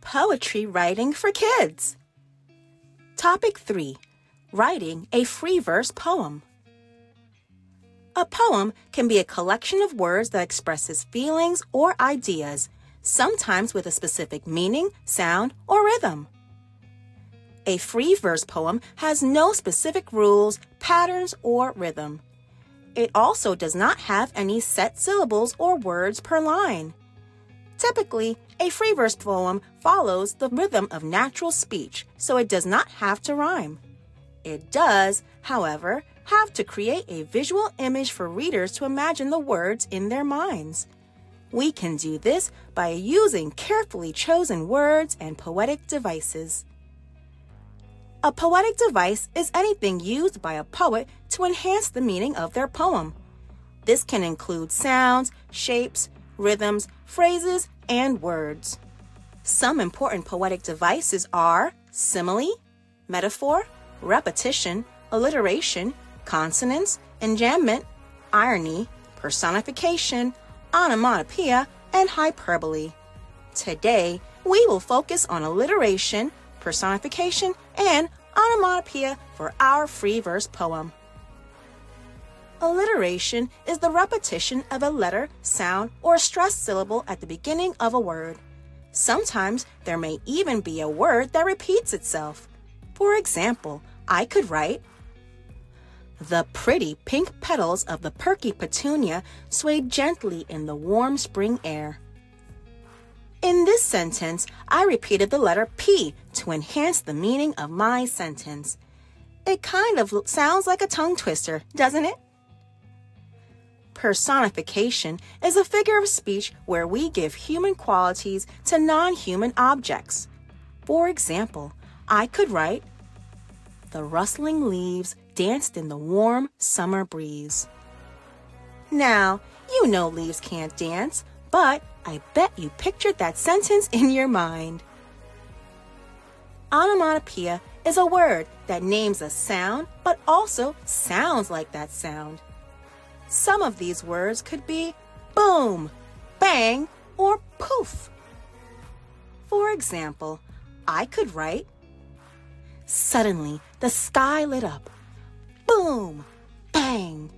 Poetry writing for kids. Topic 3. Writing a free verse poem. A poem can be a collection of words that expresses feelings or ideas, sometimes with a specific meaning, sound, or rhythm. A free verse poem has no specific rules, patterns, or rhythm. It also does not have any set syllables or words per line. Typically, a free verse poem follows the rhythm of natural speech, so it does not have to rhyme. It does, however, have to create a visual image for readers to imagine the words in their minds. We can do this by using carefully chosen words and poetic devices. A poetic device is anything used by a poet to enhance the meaning of their poem. This can include sounds, shapes, rhythms, phrases, and words. Some important poetic devices are simile, metaphor, repetition, alliteration, consonance, enjambment, irony, personification, onomatopoeia, and hyperbole. Today, we will focus on alliteration, personification, and onomatopoeia for our free verse poem. Alliteration is the repetition of a letter, sound, or stressed syllable at the beginning of a word. Sometimes there may even be a word that repeats itself. For example, I could write, "The pretty pink petals of the perky petunia swayed gently in the warm spring air." In this sentence, I repeated the letter P to enhance the meaning of my sentence. It kind of sounds like a tongue twister, doesn't it? Personification is a figure of speech where we give human qualities to non-human objects. For example, I could write, "The rustling leaves danced in the warm summer breeze." Now, you know leaves can't dance, but I bet you pictured that sentence in your mind. Onomatopoeia is a word that names a sound but also sounds like that sound. Some of these words could be boom, bang, or poof. For example, I could write, "Suddenly, the sky lit up. Boom, bang.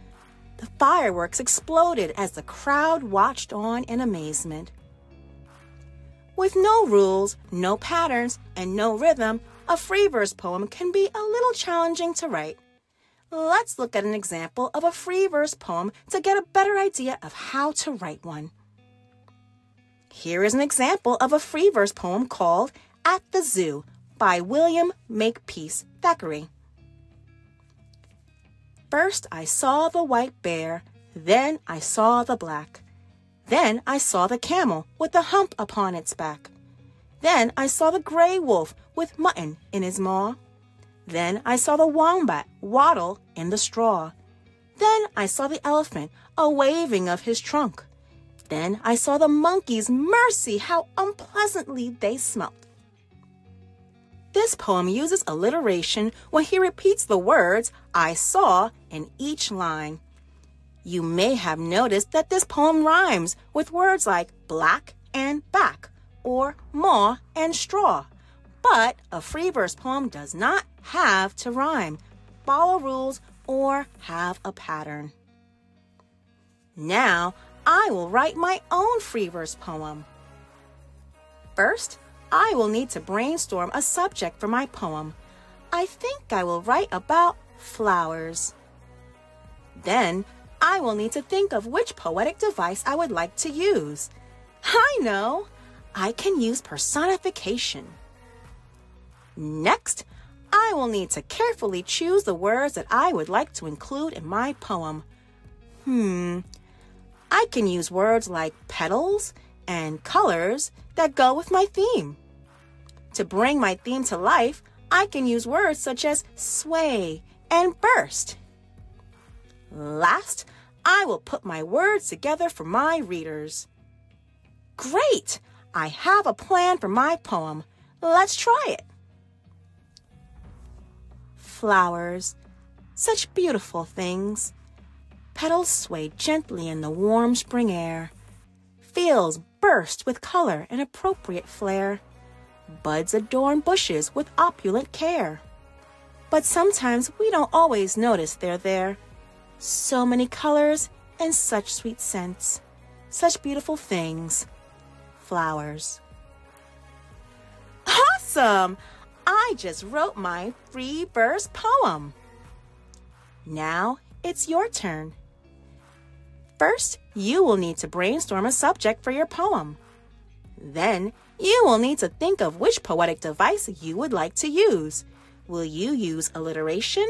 The fireworks exploded as the crowd watched on in amazement." With no rules, no patterns, and no rhythm, a free verse poem can be a little challenging to write. Let's look at an example of a free verse poem to get a better idea of how to write one. Here is an example of a free verse poem called "At the Zoo" by William Makepeace Thackeray. "First I saw the white bear, then I saw the black. Then I saw the camel with the hump upon its back. Then I saw the gray wolf with mutton in his maw. Then I saw the wombat waddle in the straw. Then I saw the elephant a waving of his trunk. Then I saw the monkeys, mercy, how unpleasantly they smelt." This poem uses alliteration when he repeats the words "I saw" in each line. You may have noticed that this poem rhymes with words like black and back, or maw and straw. But a free verse poem does not have to rhyme, follow rules, or have a pattern. Now, I will write my own free verse poem. First, I will need to brainstorm a subject for my poem. I think I will write about flowers. Then, I will need to think of which poetic device I would like to use. I know! I can use personification. Next, I will need to carefully choose the words that I would like to include in my poem. I can use words like petals and colors that go with my theme. To bring my theme to life, I can use words such as sway and burst. Last, I will put my words together for my readers. Great! I have a plan for my poem. Let's try it. Flowers, such beautiful things. Petals sway gently in the warm spring air. Fields burst with color and appropriate flair. Buds adorn bushes with opulent care. But sometimes we don't always notice they're there. So many colors and such sweet scents. Such beautiful things. Flowers. Awesome! I just wrote my free verse poem. Now it's your turn. First, you will need to brainstorm a subject for your poem. Then, you will need to think of which poetic device you would like to use. Will you use alliteration,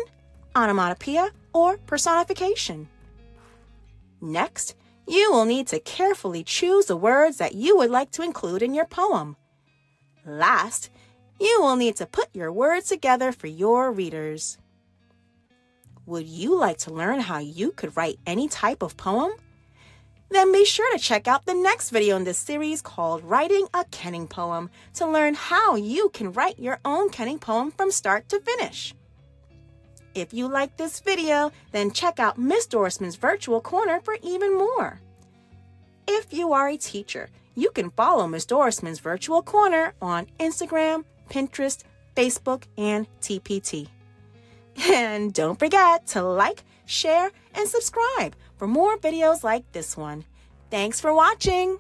onomatopoeia, or personification? Next, you will need to carefully choose the words that you would like to include in your poem. Last, you will need to put your words together for your readers. Would you like to learn how you could write any type of poem? Then be sure to check out the next video in this series called Writing a Kenning Poem to learn how you can write your own kenning poem from start to finish. If you like this video, then check out Miss Dorismond's Virtual Corner for even more. If you are a teacher, you can follow Miss Dorismond's Virtual Corner on Instagram, Pinterest, Facebook, and TPT. And don't forget to like, share, and subscribe for more videos like this one. Thanks for watching!